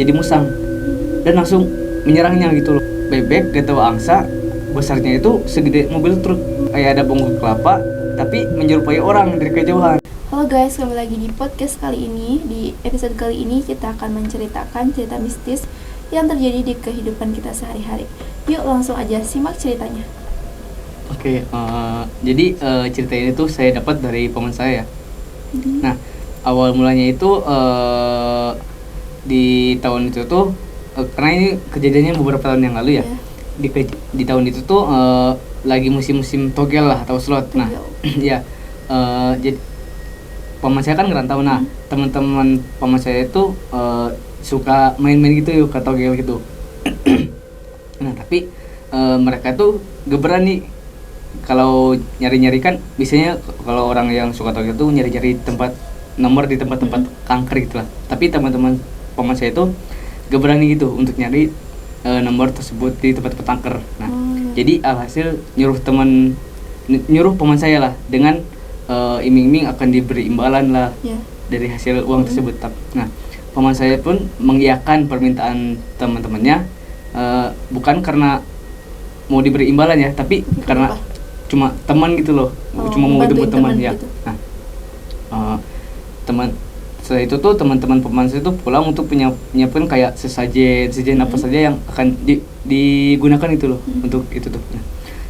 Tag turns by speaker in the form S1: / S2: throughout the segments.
S1: menjadi musang dan langsung menyerangnya gitu loh. Bebek gak tahu angsa, besarnya itu segede mobil truk, kayak ada bonggol kelapa tapi menyerupai orang dari kejauhan.
S2: Halo guys, kembali lagi di podcast kali ini. Di episode kali ini kita akan menceritakan cerita mistis yang terjadi di kehidupan kita sehari-hari. Yuk langsung aja simak ceritanya.
S1: Oke, jadi cerita ini tuh saya dapat dari paman saya. Nah, awal mulanya itu di tahun itu tuh karena ini kejadiannya beberapa tahun yang lalu ya. Di tahun itu tuh lagi musim-musim togel lah atau slot. Nah, ya jadi paman saya kan ngerantau. Nah, teman-teman paman saya itu suka main-main gitu yuk ke togel gitu. Nah, tapi mereka tuh gak berani kalau nyari-nyari. Kan biasanya kalau orang yang suka togel tuh nyari-nyari tempat nomor di tempat-tempat kanker gitu lah. Tapi teman-teman paman saya itu gak berani gitu untuk nyari nomor tersebut di tempat-tempat kanker. Nah, jadi alhasil nyuruh paman saya lah dengan iming-iming akan diberi imbalan lah dari hasil uang tersebut. Nah, paman saya pun mengiyakan permintaan teman-temannya, bukan karena mau diberi imbalan ya, tapi karena cuma teman gitu loh, cuma mau jemput teman ya.
S2: Gitu.
S1: Nah, teman setelah itu tuh teman-teman paman saya tuh pulang untuk menyiapkan kayak sesajen apa saja yang akan digunakan itu loh untuk itu tuh. Nah,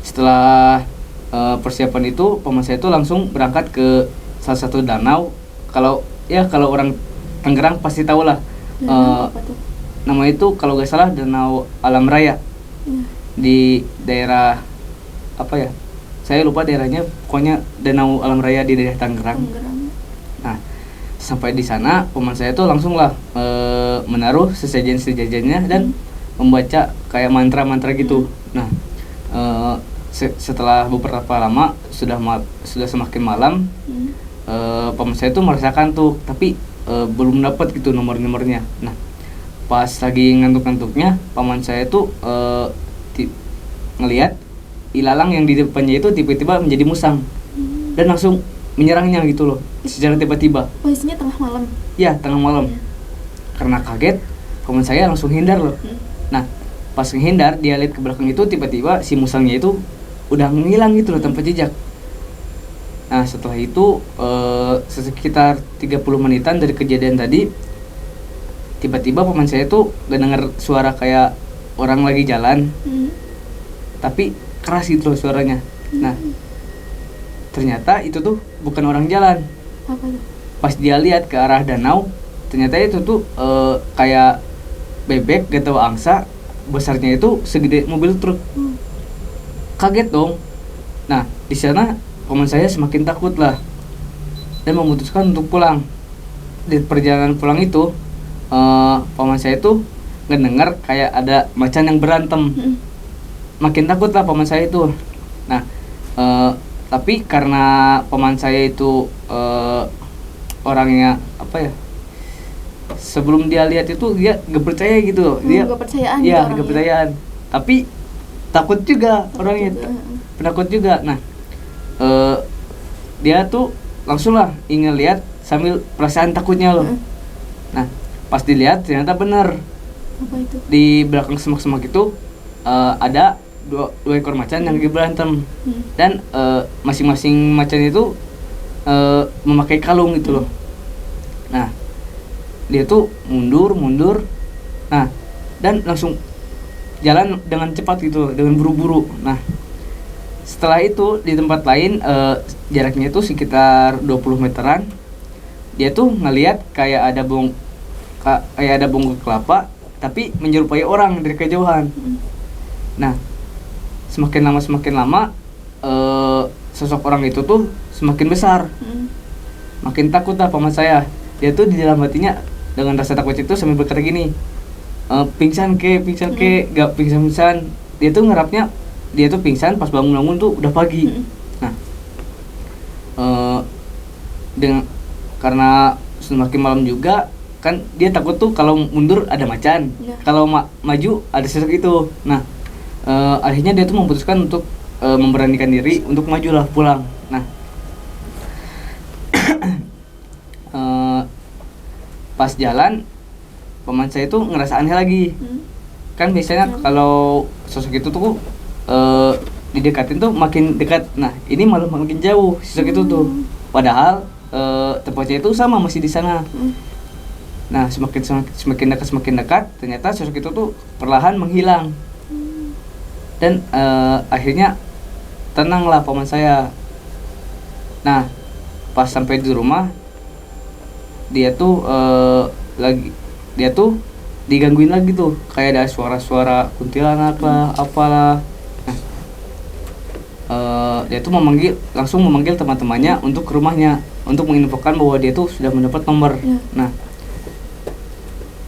S1: setelah persiapan itu paman saya tuh langsung berangkat ke salah satu danau. Kalau orang Tangerang pasti tahu lah. Nama itu kalau gak salah Danau Alam Raya. Di daerah apa ya? Saya lupa daerahnya, pokoknya Danau Alam Raya di daerah Tangerang. Nah, sampai di sana paman saya tuh langsung lah menaruh sesajen-sesajennya dan membaca kayak mantra-mantra gitu. Nah, setelah beberapa lama sudah semakin malam, paman saya tuh merasakan tuh, tapi belum dapat gitu nomor-nomornya. Nah, pas lagi ngantuk-ngantuknya, paman saya tuh ngelihat ilalang yang di depannya itu tiba-tiba menjadi musang dan langsung menyerangnya gitu loh secara tiba-tiba.
S2: Posisinya tengah malam.
S1: Ya, tengah malam. Karena kaget, paman saya langsung hindar loh. Nah, pas menghindar, dia lihat ke belakang itu tiba-tiba si musangnya itu udah menghilang gitu loh tanpa jejak. Nah, setelah itu sekitar 30 menitan dari kejadian tadi, tiba-tiba paman saya tuh dengar suara kayak orang lagi jalan, tapi keras gitu loh suaranya. Nah, ternyata itu tuh bukan orang jalan.
S2: Apa itu?
S1: Pas dia lihat ke arah danau, ternyata itu tuh kayak bebek gak tahu angsa, besarnya itu segede mobil truk. Kaget dong. Nah, di sana paman saya semakin takut lah dan memutuskan untuk pulang. Di perjalanan pulang itu paman saya tuh ngedengar kayak ada macan yang berantem. Makin takut lah paman saya itu. Nah, tapi karena paman saya itu orangnya apa ya, sebelum dia lihat itu dia gak percaya gitu loh. Dia
S2: gak percayaan
S1: ya,
S2: gitu
S1: gak percayaan, tapi takut juga orangnya. Penakut juga. Nah, dia tuh langsung lah ingin lihat sambil perasaan takutnya loh. Nah, pas dilihat ternyata benar.
S2: Apa itu?
S1: Di belakang semak-semak itu ada dua ekor macan yang lagi berantem. Dan masing-masing macan itu memakai kalung gitu loh. Nah, dia tuh mundur. Nah, dan langsung jalan dengan cepat gitu, dengan buru-buru. Nah, setelah itu di tempat lain, jaraknya itu sekitar 20 meteran, dia tuh ngelihat kayak ada bonggol kelapa tapi menyerupai orang dari kejauhan. Nah, semakin lama sosok orang itu tuh semakin besar. Makin takut lah paman saya. Dia tuh di dalam hatinya dengan rasa takut itu sambil berkata gini, pingsan ke, gak pingsan. Dia tuh ngerapnya dia tuh pingsan, pas bangun tuh udah pagi. Nah, karena semakin malam juga kan, dia takut tuh kalau mundur ada macan, kalau maju ada sosok itu. Nah, akhirnya dia tuh memutuskan untuk memberanikan diri untuk majulah pulang. Nah, pas jalan paman saya itu ngerasa aneh lagi. Kan biasanya kalau sosok itu tuh didekatin tuh makin dekat. Nah, ini malah makin jauh sosok itu tuh. Padahal tempatnya itu sama, masih di sana. Nah, semakin dekat, ternyata sosok itu tuh perlahan menghilang. Dan akhirnya tenanglah paman saya. Nah, pas sampai di rumah, dia tuh digangguin lagi tuh, kayak ada suara-suara kuntilanak lah, apalah. Dia tuh langsung memanggil teman-temannya untuk ke rumahnya untuk menginfokan bahwa dia tuh sudah mendapat nomor. Nah,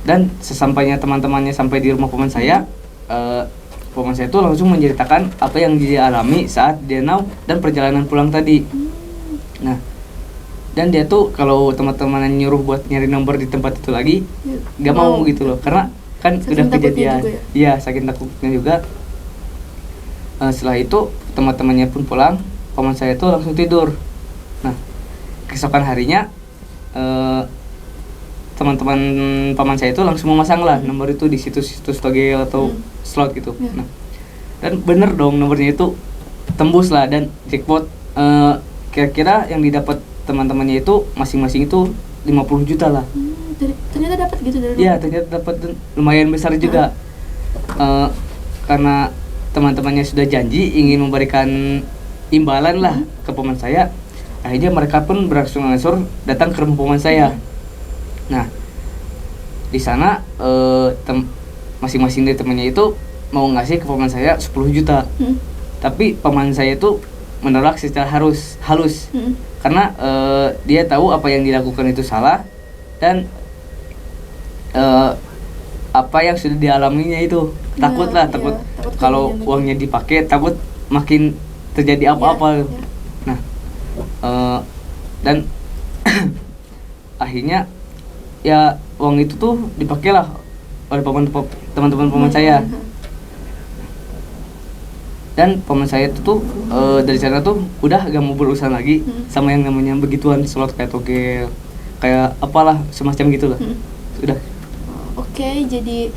S1: dan sesampainya teman-temannya sampai di rumah paman saya, paman saya tuh langsung menceritakan apa yang dia alami saat dia dan perjalanan pulang tadi. Nah, dan dia tuh kalau teman-teman nyuruh buat nyari nomor di tempat itu lagi, nggak mau gitu loh, karena kan udah kejadian. Iya, saking takutnya juga. Setelah itu teman-temannya pun pulang, paman saya tuh langsung tidur. Nah, keesokan harinya teman-teman paman saya itu langsung memasang lah nomor itu di situs-situs togel atau slot gitu. Nah, dan bener dong nomornya itu tembus lah, dan jackpot kira-kira yang didapat teman-temannya itu masing-masing itu 50 juta lah.
S2: Ternyata dapat gitu dari.
S1: Iya, ternyata dapat, lumayan besar juga. Karena teman-temannya sudah janji ingin memberikan imbalan lah ke paman saya, akhirnya mereka pun berangsur-angsur datang ke rumah paman saya. Nah, di sana masing-masing dari temannya itu mau ngasih ke paman saya 10 juta. Tapi paman saya itu menolak secara halus. Karena dia tahu apa yang dilakukan itu salah, dan apa yang sudah dialaminya itu takut kalau uangnya dipakai, takut makin terjadi apa-apa. Nah, dan akhirnya ya uang itu tuh dipakailah oleh teman-teman paman saya. Dan paman saya itu tuh dari sana tuh udah gak mau berurusan lagi sama yang namanya begituan slot kayak togel, kayak apalah semacam gitulah. Udah.
S2: Oke, jadi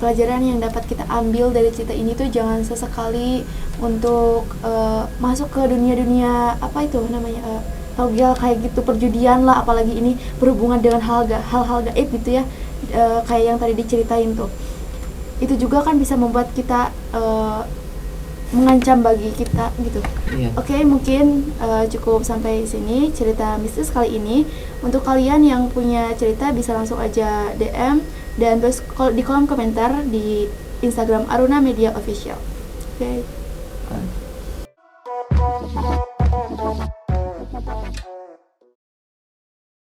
S2: pelajaran yang dapat kita ambil dari cerita ini tuh jangan sesekali untuk masuk ke dunia apa itu namanya togel kayak gitu, perjudian lah, apalagi ini berhubungan dengan hal-hal gaib gitu ya, kayak yang tadi diceritain tuh. Itu juga kan bisa membuat kita mengancam bagi kita gitu. Oke, mungkin cukup sampai sini cerita mistis kali ini. Untuk kalian yang punya cerita bisa langsung aja DM dan terus di kolom komentar di Instagram Aruna Media Official. Oke.